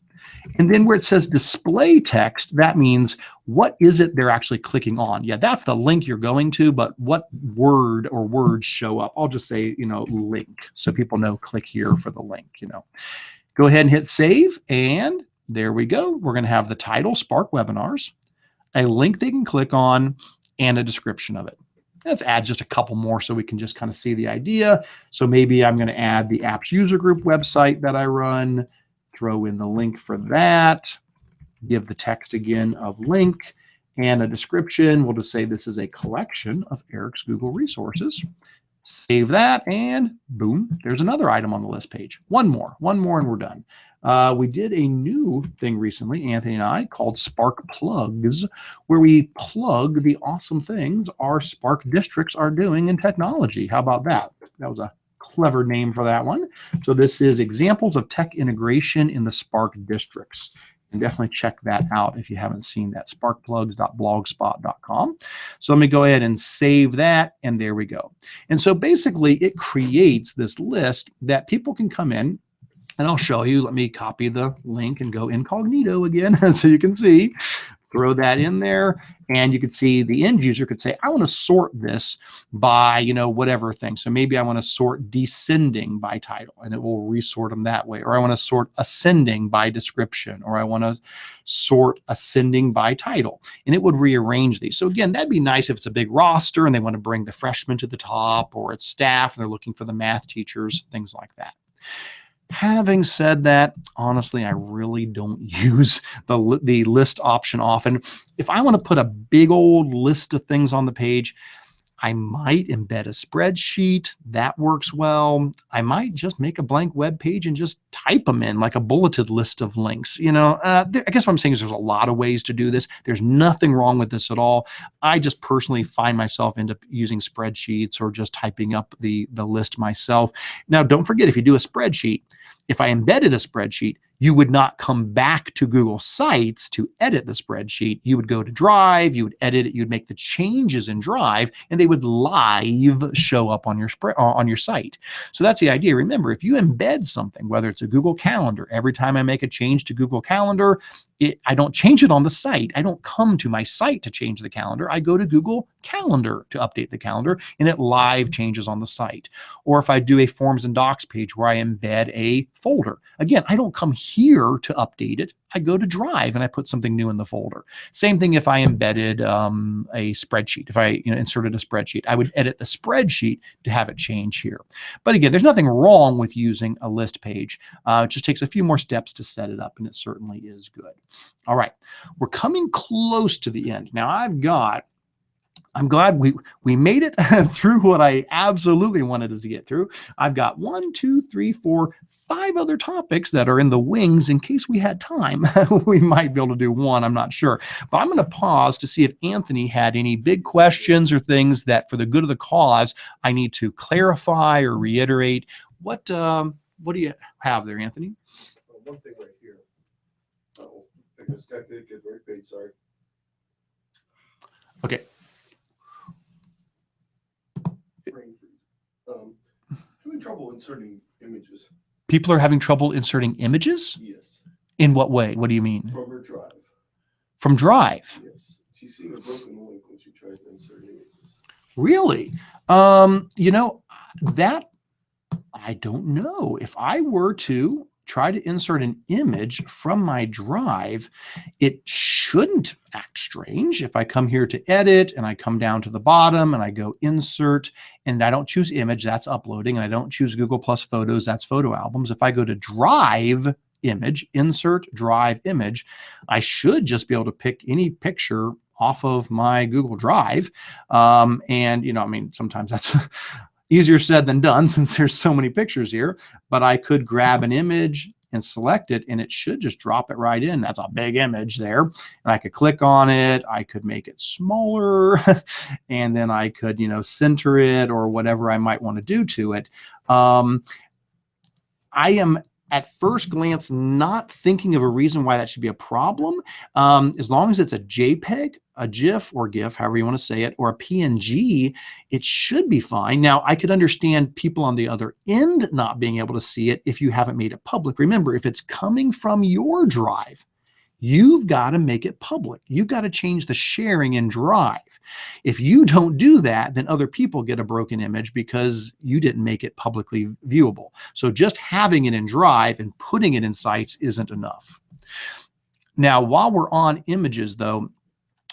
And then where it says display text, that means what is it they're actually clicking on? Yeah, that's the link you're going to, but what word or words show up? I'll just say, link, so people know click here for the link, Go ahead and hit save, and there we go. We're going to have the title, Spark Webinars, a link they can click on, and a description of it. Let's add just a couple more so we can just kind of see the idea. So maybe I'm going to add the apps user group website that I run, throw in the link for that, give the text again of link and a description. We'll just say this is a collection of Eric's Google resources. Save that, and boom, there's another item on the list page. One more, and we're done. We did a new thing recently, Anthony and I, called Spark Plugs, where we plug the awesome things our Spark districts are doing in technology. How about that? That was a clever name for that one. So this is examples of tech integration in the Spark districts. And definitely check that out if you haven't seen that, sparkplugs.blogspot.com. So let me go ahead and save that, and there we go. And so basically it creates this list that people can come in, and I'll show you. Let me copy the link and go incognito again so you can see. Throw that in there, and you could see the end user could say, I want to sort this by, whatever thing. So maybe I want to sort descending by title, and it will resort them that way. Or I want to sort ascending by description, or I want to sort ascending by title, and it would rearrange these. So again, that'd be nice if it's a big roster and they want to bring the freshmen to the top, or it's staff and they're looking for the math teachers, things like that. Having said that, honestly, I really don't use the list option often. If I want to put a big old list of things on the page, I might embed a spreadsheet. That works well. I might just make a blank web page and just type them in like a bulleted list of links. I guess what I'm saying is there's a lot of ways to do this. There's nothing wrong with this at all. I just personally find myself end up using spreadsheets or just typing up the list myself. Now, don't forget, if you do a spreadsheet, if I embedded a spreadsheet, you would not come back to Google Sites to edit the spreadsheet. You would go to Drive, you would edit it, you'd make the changes in Drive, and they would live show up on your site. So that's the idea. Remember, if you embed something, whether it's a Google Calendar, every time I make a change to Google Calendar, I don't change it on the site. I don't come to my site to change the calendar. I go to Google Calendar to update the calendar, and it live changes on the site. Or if I do a Forms and Docs page where I embed a folder, again, I don't come here to update it. I go to Drive and I put something new in the folder. Same thing if I embedded a spreadsheet. If I inserted a spreadsheet, I would edit the spreadsheet to have it change here. But again, there's nothing wrong with using a list page. It just takes a few more steps to set it up, and it certainly is good. All right, we're coming close to the end. Now I'm glad we made it through what I absolutely wanted us to get through. I've got 1, 2, 3, 4, 5 other topics that are in the wings in case we had time. We might be able to do one, I'm not sure. But I'm going to pause to see if Anthony had any big questions or things that, for the good of the cause, I need to clarify or reiterate. What do you have there, Anthony? One thing right here. Oh, I guess I did get very big, sorry. Okay. Having trouble inserting images. People are having trouble inserting images? Yes. In what way? What do you mean? From her Drive. From Drive? Yes. She's seeing a broken link when she tries to insert images. Really? That I don't know. If I were to try to insert an image from my Drive, it shouldn't act strange. If I come here to edit and I come down to the bottom and I go insert and I don't choose image, that's uploading, and I don't choose Google Plus Photos, that's photo albums. If I go to Drive image, insert Drive image, I should just be able to pick any picture off of my Google Drive. Sometimes that's easier said than done since there's so many pictures here, but I could grab an image and select it, and it should just drop it right in. That's a big image there. And I could click on it. I could make it smaller, and then I could, center it or whatever I might want to do to it. I am at first glance not thinking of a reason why that should be a problem. As long as it's a JPEG, a GIF or GIF, however you want to say it, or a PNG, it should be fine. Now, I could understand people on the other end not being able to see it if you haven't made it public. Remember, if it's coming from your Drive, you've got to make it public. You've got to change the sharing in Drive. If you don't do that, then other people get a broken image because you didn't make it publicly viewable. So just having it in Drive and putting it in Sites isn't enough. Now, while we're on images, though,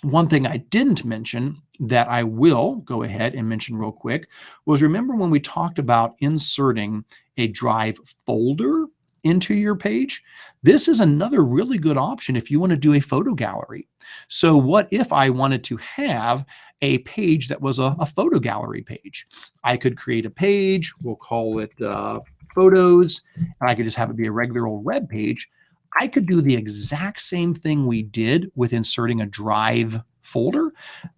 One thing I didn't mention that I will go ahead and mention real quick was, remember when we talked about inserting a Drive folder into your page? This is another really good option if you want to do a photo gallery. So what if I wanted to have a page that was a photo gallery page? I could create a page, we'll call it photos, and I could just have it be a regular old web page. I could do the exact same thing we did with inserting a Drive folder.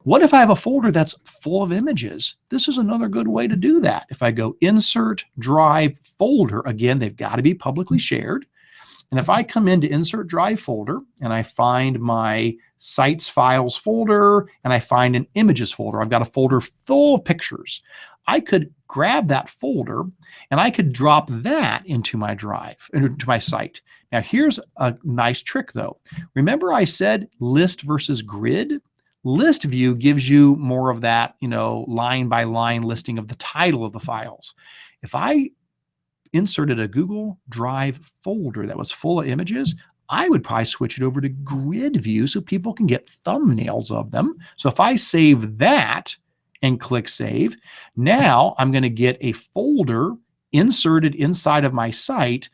What if I have a folder that's full of images? This is another good way to do that. If I go Insert Drive Folder, again, they've got to be publicly shared. And if I come into Insert Drive Folder and I find my Sites Files folder and I find an Images folder, I've got a folder full of pictures. I could grab that folder and I could drop that into my Drive, into my site. Now here's a nice trick though. Remember I said list versus grid? List view gives you more of that, line by line listing of the title of the files. If I inserted a Google Drive folder that was full of images, I would probably switch it over to grid view so people can get thumbnails of them. So if I save that and click save, now I'm going to get a folder inserted inside of my site,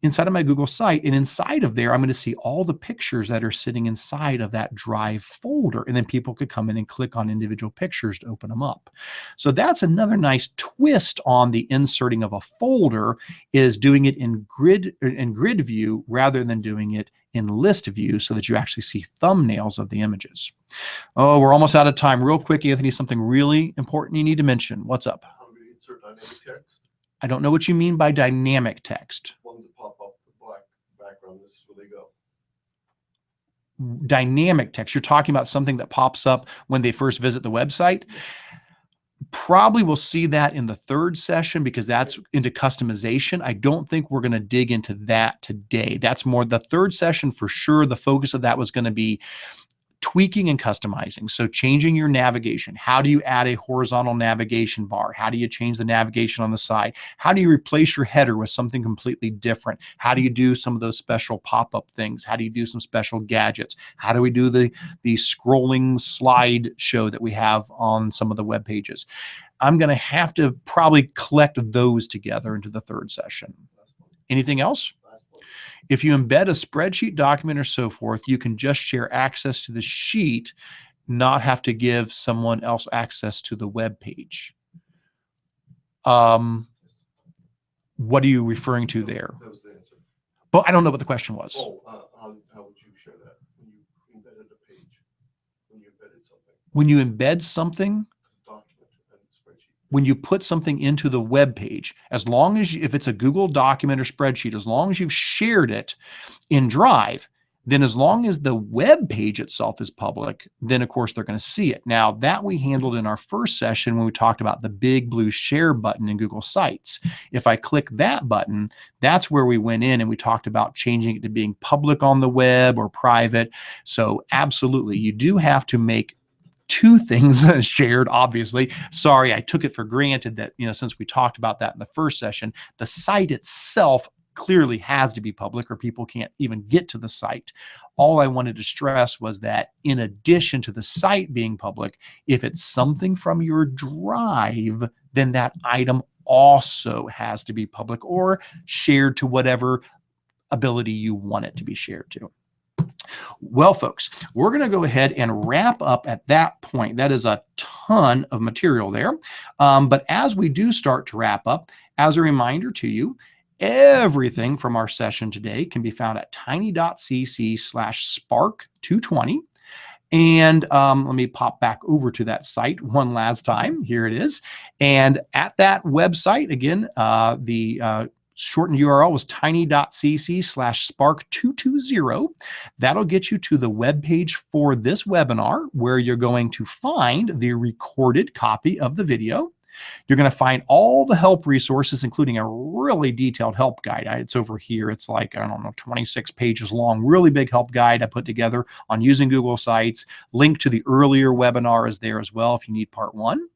inside of my Google site, and inside of there, I'm going to see all the pictures that are sitting inside of that Drive folder, and then people could come in and click on individual pictures to open them up. So that's another nice twist on the inserting of a folder, is doing it in grid view rather than doing it in list view so that you actually see thumbnails of the images. Oh, we're almost out of time. Real quick, Anthony, something really important you need to mention. What's up? How do we insert dynamic text? I don't know what you mean by dynamic text. Ones that pop up with black background, this is where they go. Dynamic text, you're talking about something that pops up when they first visit the website. Probably we'll see that in the third session because that's into customization. I don't think we're going to dig into that today. That's more the third session for sure. The focus of that was going to be tweaking and customizing. So changing your navigation. How do you add a horizontal navigation bar? How do you change the navigation on the side? How do you replace your header with something completely different? How do you do some of those special pop-up things? How do you do some special gadgets? How do we do the scrolling slide show that we have on some of the web pages? I'm going to have to probably collect those together into the third session. Anything else? If you embed a spreadsheet document or so forth, you can just share access to the sheet, not have to give someone else access to the web page. What are you referring to there? That was the answer. But I don't know what the question was. Oh, how would you share that when you embedded a page? When you embedded something? When you embed something, Document and spreadsheet. when you put something into the web page, as long as if it's a Google document or spreadsheet, as long as you've shared it in Drive, then as long as the web page itself is public, then of course they're going to see it. Now that we handled in our first session when we talked about the big blue share button in Google Sites. If I click that button, that's where we went in and we talked about changing it to being public on the web or private. So absolutely, you do have to make two things shared, obviously. Sorry, I took it for granted that, since we talked about that in the first session, the site itself clearly has to be public or people can't even get to the site. All I wanted to stress was that in addition to the site being public, if it's something from your Drive, then that item also has to be public or shared to whatever ability you want it to be shared to. Well, folks, we're going to go ahead and wrap up at that point. That is a ton of material there. But as we do start to wrap up, as a reminder to you, everything from our session today can be found at tiny.cc/spark220. And let me pop back over to that site one last time. Here it is. And at that website, again, the shortened URL was tiny.cc/spark220. That'll get you to the web page for this webinar where you're going to find the recorded copy of the video. You're going to find all the help resources, including a really detailed help guide. It's over here. It's like, 26 pages long, really big help guide I put together on using Google Sites. Link to the earlier webinar is there as well if you need part one.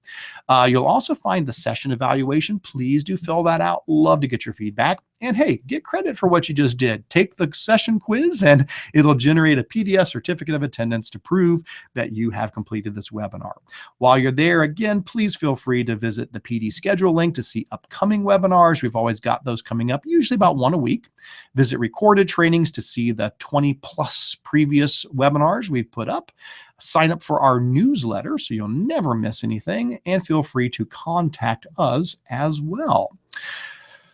You'll also find the session evaluation. Please do fill that out. Love to get your feedback. And hey, get credit for what you just did. Take the session quiz and it'll generate a PDF certificate of attendance to prove that you have completed this webinar. While you're there, again, please feel free to visit the PD schedule link to see upcoming webinars. We've always got those coming up, usually about one a week. Visit recorded trainings to see the 20 plus previous webinars we've put up. Sign up for our newsletter so you'll never miss anything, and feel free to contact us as well.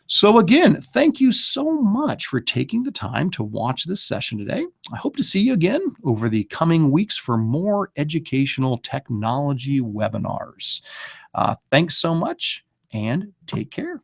So again, thank you so much for taking the time to watch this session today. I hope to see you again over the coming weeks for more educational technology webinars. Thanks so much and take care.